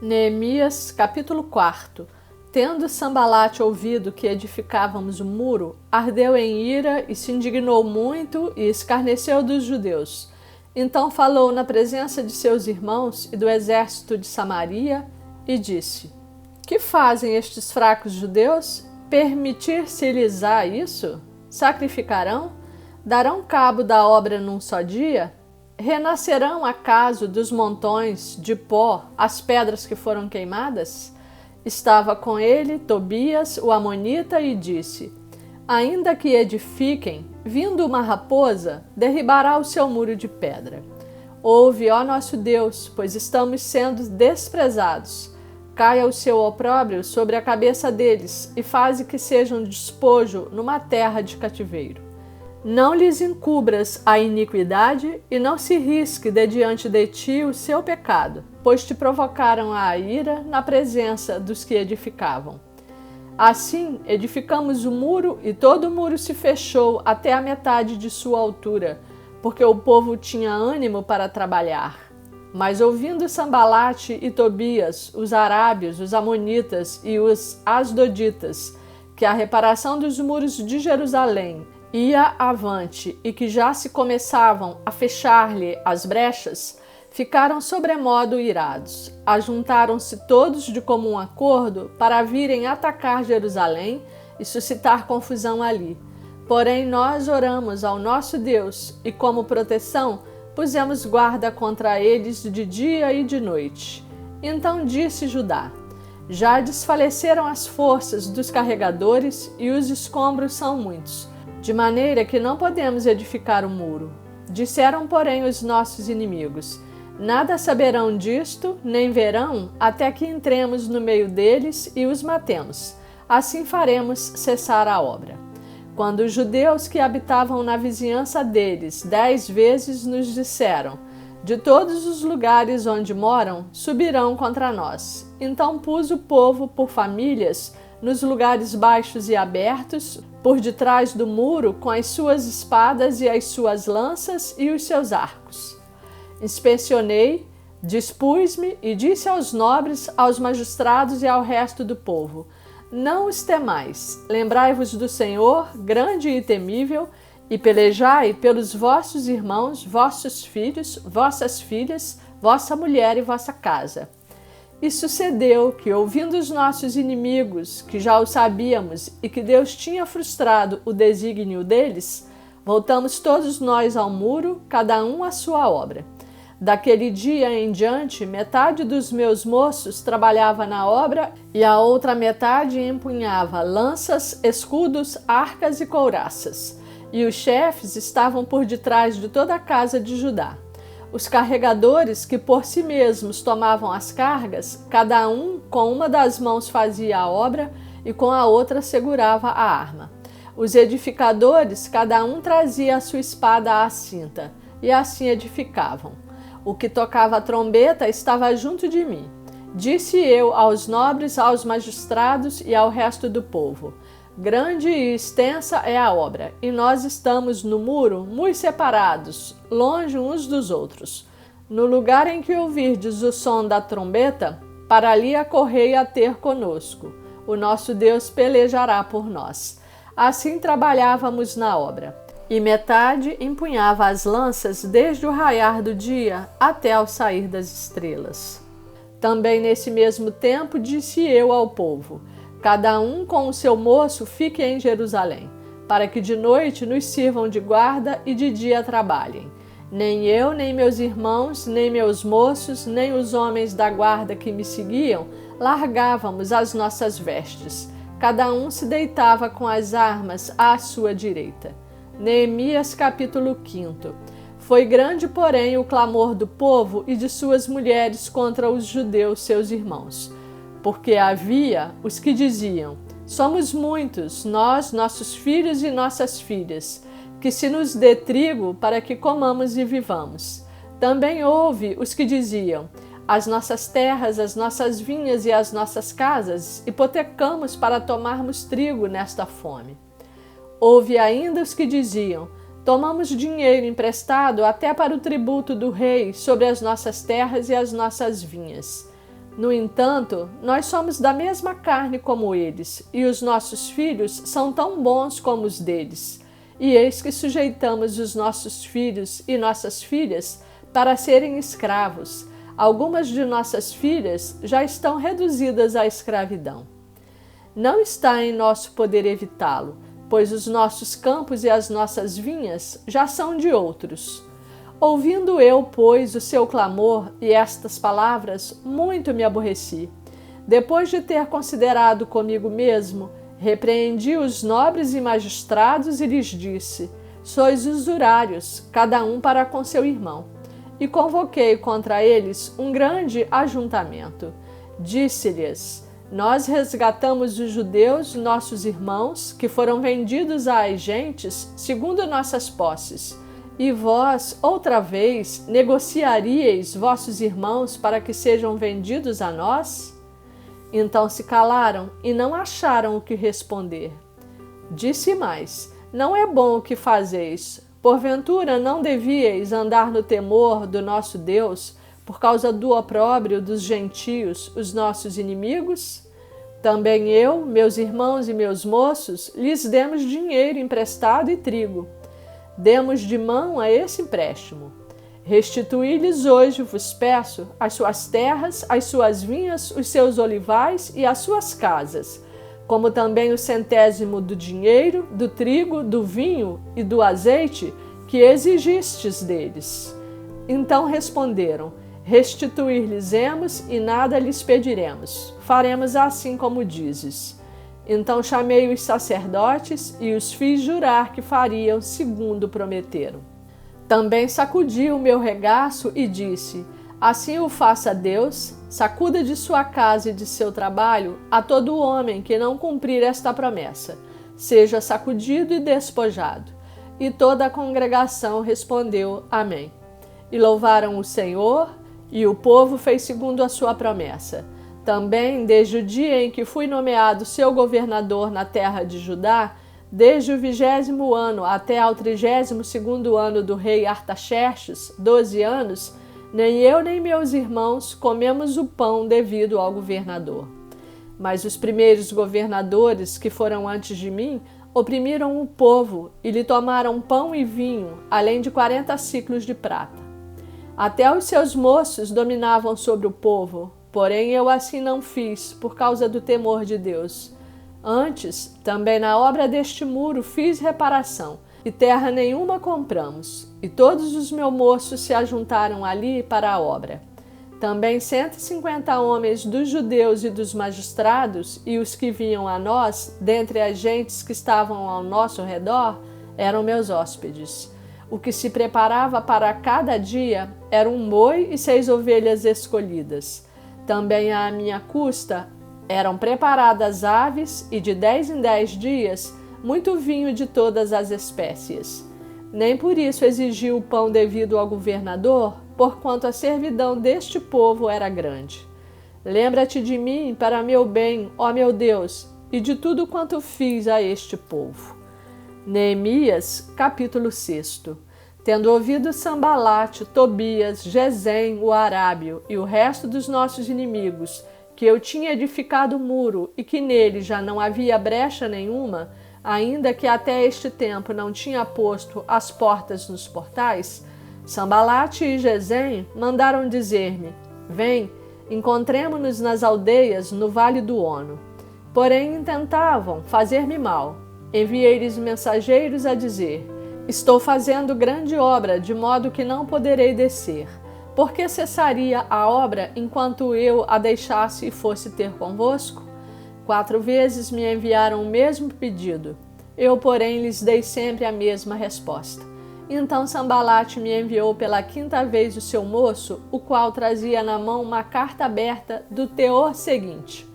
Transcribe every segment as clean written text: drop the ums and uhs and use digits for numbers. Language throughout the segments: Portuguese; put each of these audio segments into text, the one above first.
Neemias, capítulo 4. Tendo Sambalate ouvido que edificávamos o muro, ardeu em ira e se indignou muito e escarneceu dos judeus. Então falou na presença de seus irmãos e do exército de Samaria e disse: Que fazem estes fracos judeus? Permitir-se-lhes-á isso? Sacrificarão? Darão cabo da obra num só dia? Renascerão acaso dos montões de pó as pedras que foram queimadas? Estava com ele Tobias, o amonita, e disse: Ainda que edifiquem, vindo uma raposa, derribará o seu muro de pedra. Ouve, ó nosso Deus, pois estamos sendo desprezados. Caia o seu opróbrio sobre a cabeça deles e faze que sejam despojo numa terra de cativeiro. Não lhes encubras a iniquidade e não se risque de diante de ti o seu pecado, pois te provocaram a ira na presença dos que edificavam. Assim, edificamos o muro e todo o muro se fechou até a metade de sua altura, porque o povo tinha ânimo para trabalhar. Mas ouvindo Sambalate e Tobias, os arábios, os amonitas e os asdoditas, que a reparação dos muros de Jerusalém ia avante e que já se começavam a fechar-lhe as brechas, ficaram sobremodo irados. Ajuntaram-se todos de comum acordo para virem atacar Jerusalém e suscitar confusão ali. Porém nós oramos ao nosso Deus e, como proteção, pusemos guarda contra eles de dia e de noite. Então disse Judá: Já desfaleceram as forças dos carregadores e os escombros são muitos, de maneira que não podemos edificar o muro. Disseram, porém, os nossos inimigos: Nada saberão disto, nem verão, até que entremos no meio deles e os matemos. Assim faremos cessar a obra. Quando os judeus que habitavam na vizinhança deles 10 vezes nos disseram: De todos os lugares onde moram, subirão contra nós. Então pus o povo por famílias nos lugares baixos e abertos, por detrás do muro, com as suas espadas e as suas lanças e os seus arcos. Inspecionei, dispus-me e disse aos nobres, aos magistrados e ao resto do povo: Não os temais, lembrai-vos do Senhor, grande e temível, e pelejai pelos vossos irmãos, vossos filhos, vossas filhas, vossa mulher e vossa casa. E sucedeu que, ouvindo os nossos inimigos, que já o sabíamos e que Deus tinha frustrado o desígnio deles, voltamos todos nós ao muro, cada um à sua obra. Daquele dia em diante, metade dos meus moços trabalhava na obra e a outra metade empunhava lanças, escudos, arcas e couraças. E os chefes estavam por detrás de toda a casa de Judá. Os carregadores, que por si mesmos tomavam as cargas, cada um com uma das mãos fazia a obra e com a outra segurava a arma. Os edificadores, cada um trazia a sua espada à cinta, e assim edificavam. O que tocava a trombeta estava junto de mim. Disse eu aos nobres, aos magistrados e ao resto do povo: Grande e extensa é a obra, e nós estamos no muro muito separados, longe uns dos outros. No lugar em que ouvirdes o som da trombeta, para ali acorrei a ter conosco. O nosso Deus pelejará por nós. Assim trabalhávamos na obra. E metade empunhava as lanças desde o raiar do dia até ao sair das estrelas. Também nesse mesmo tempo disse eu ao povo: Cada um com o seu moço fique em Jerusalém, para que de noite nos sirvam de guarda e de dia trabalhem. Nem eu, nem meus irmãos, nem meus moços, nem os homens da guarda que me seguiam, largávamos as nossas vestes. Cada um se deitava com as armas à sua direita. Neemias, capítulo 5. Foi grande, porém, o clamor do povo e de suas mulheres contra os judeus, seus irmãos. Porque havia os que diziam: Somos muitos, nós, nossos filhos e nossas filhas, que se nos dê trigo para que comamos e vivamos. Também houve os que diziam: As nossas terras, as nossas vinhas e as nossas casas hipotecamos para tomarmos trigo nesta fome. Houve ainda os que diziam: Tomamos dinheiro emprestado até para o tributo do rei sobre as nossas terras e as nossas vinhas. No entanto, nós somos da mesma carne como eles, e os nossos filhos são tão bons como os deles. E eis que sujeitamos os nossos filhos e nossas filhas para serem escravos. Algumas de nossas filhas já estão reduzidas à escravidão. Não está em nosso poder evitá-lo, pois os nossos campos e as nossas vinhas já são de outros. Ouvindo eu, pois, o seu clamor e estas palavras, muito me aborreci. Depois de ter considerado comigo mesmo, repreendi os nobres e magistrados e lhes disse: sois usurários, cada um para com seu irmão. E convoquei contra eles um grande ajuntamento. Disse-lhes: nós resgatamos os judeus, nossos irmãos, que foram vendidos às gentes segundo nossas posses. E vós, outra vez, negociaríeis vossos irmãos para que sejam vendidos a nós? Então se calaram e não acharam o que responder. Disse mais: não é bom o que fazeis. Porventura não devíeis andar no temor do nosso Deus, por causa do opróbrio dos gentios, os nossos inimigos? Também eu, meus irmãos e meus moços, lhes demos dinheiro emprestado e trigo. Demos de mão a esse empréstimo. Restituí-lhes hoje, vos peço, as suas terras, as suas vinhas, os seus olivais e as suas casas, como também o 100º do dinheiro, do trigo, do vinho e do azeite que exigistes deles. Então responderam: restituir-lhes-emos e nada lhes pediremos. Faremos assim como dizes. Então chamei os sacerdotes e os fiz jurar que fariam segundo prometeram. Também sacudi o meu regaço e disse: assim o faça Deus, sacuda de sua casa e de seu trabalho a todo homem que não cumprir esta promessa, seja sacudido e despojado. E toda a congregação respondeu: amém. E louvaram o Senhor, e o povo fez segundo a sua promessa. Também, desde o dia em que fui nomeado seu governador na terra de Judá, desde o 20º ano até ao 32º ano do rei Artaxerxes, 12 anos, nem eu nem meus irmãos comemos o pão devido ao governador. Mas os primeiros governadores que foram antes de mim oprimiram o povo e lhe tomaram pão e vinho, além de 40 siclos de prata. Até os seus moços dominavam sobre o povo, porém eu assim não fiz, por causa do temor de Deus. Antes, também na obra deste muro fiz reparação, e terra nenhuma compramos, e todos os meus moços se ajuntaram ali para a obra. Também 150 homens dos judeus e dos magistrados, e os que vinham a nós, dentre as gentes que estavam ao nosso redor, eram meus hóspedes. O que se preparava para cada dia era um boi e 6 ovelhas escolhidas. Também à minha custa eram preparadas aves e de 10 em 10 dias muito vinho de todas as espécies. Nem por isso exigiu o pão devido ao governador, porquanto a servidão deste povo era grande. Lembra-te de mim para meu bem, ó meu Deus, e de tudo quanto fiz a este povo. Neemias, capítulo 6. Tendo ouvido Sambalate, Tobias, Gesem, o arábio e o resto dos nossos inimigos, que eu tinha edificado o muro e que nele já não havia brecha nenhuma, ainda que até este tempo não tinha posto as portas nos portais, Sambalate e Gesem mandaram dizer-me: vem, encontremo-nos nas aldeias no vale do Ono. Porém intentavam fazer-me mal. Enviei-lhes mensageiros a dizer: estou fazendo grande obra, de modo que não poderei descer. Por que cessaria a obra enquanto eu a deixasse e fosse ter convosco? 4 vezes me enviaram o mesmo pedido. Eu, porém, lhes dei sempre a mesma resposta. Então Sambalate me enviou pela 5ª vez o seu moço, o qual trazia na mão uma carta aberta do teor seguinte: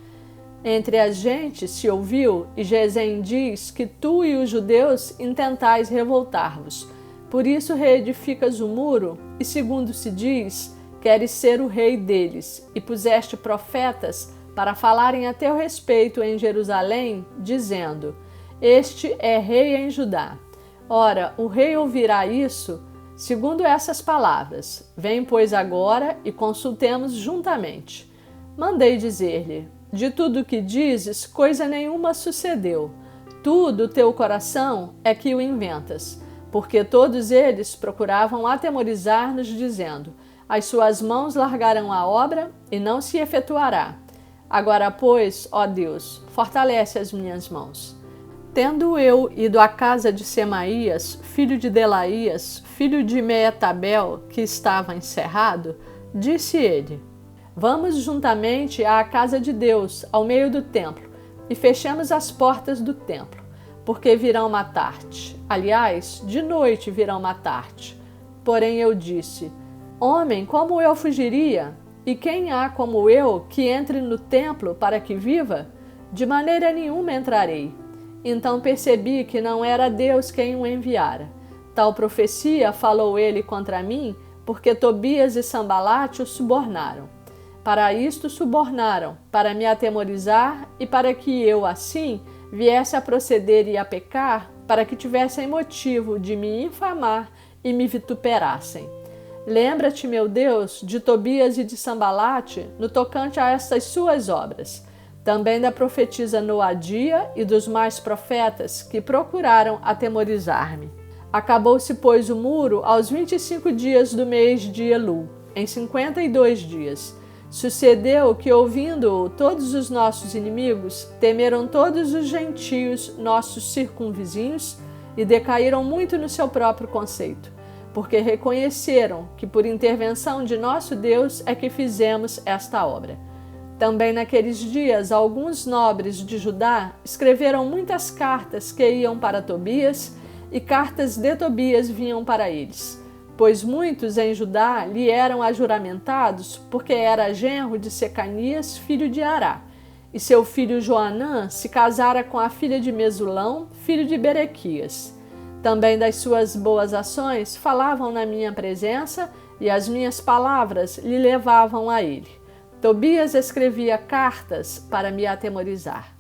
entre as gentes se ouviu, e Gesem diz que tu e os judeus intentais revoltar-vos. Por isso reedificas o muro, e segundo se diz, queres ser o rei deles, e puseste profetas para falarem a teu respeito em Jerusalém, dizendo: este é rei em Judá. Ora, o rei ouvirá isso, segundo essas palavras: vem, pois, agora e consultemos juntamente. Mandei dizer-lhe: de tudo o que dizes, coisa nenhuma sucedeu. Tu, do teu coração, é que o inventas. Porque todos eles procuravam atemorizar-nos, dizendo: as suas mãos largarão a obra e não se efetuará. Agora, pois, ó Deus, fortalece as minhas mãos. Tendo eu ido à casa de Semaías, filho de Delaías, filho de Meetabel, que estava encerrado, disse ele: vamos juntamente à casa de Deus, ao meio do templo, e fechemos as portas do templo, porque virão matar-te. Aliás, de noite virão matar-te. Porém eu disse: homem, como eu fugiria? E quem há como eu que entre no templo para que viva? De maneira nenhuma entrarei. Então percebi que não era Deus quem o enviara. Tal profecia falou ele contra mim, porque Tobias e Sambalate o subornaram. Para isto subornaram, para me atemorizar e para que eu, assim, viesse a proceder e a pecar, para que tivessem motivo de me infamar e me vituperassem. Lembra-te, meu Deus, de Tobias e de Sambalate no tocante a estas suas obras, também da profetisa Noadia e dos mais profetas que procuraram atemorizar-me. Acabou-se, pois, o muro aos 25 dias do mês de Elul, em 52 dias. Sucedeu que, ouvindo-o todos os nossos inimigos, temeram todos os gentios, nossos circunvizinhos, e decaíram muito no seu próprio conceito, porque reconheceram que por intervenção de nosso Deus é que fizemos esta obra. Também naqueles dias, alguns nobres de Judá escreveram muitas cartas que iam para Tobias, e cartas de Tobias vinham para eles, pois muitos em Judá lhe eram ajuramentados, porque era genro de Secanias, filho de Ará, e seu filho Joanã se casara com a filha de Mesulão, filho de Berequias. Também das suas boas ações falavam na minha presença, e as minhas palavras lhe levavam a ele. Tobias escrevia cartas para me atemorizar.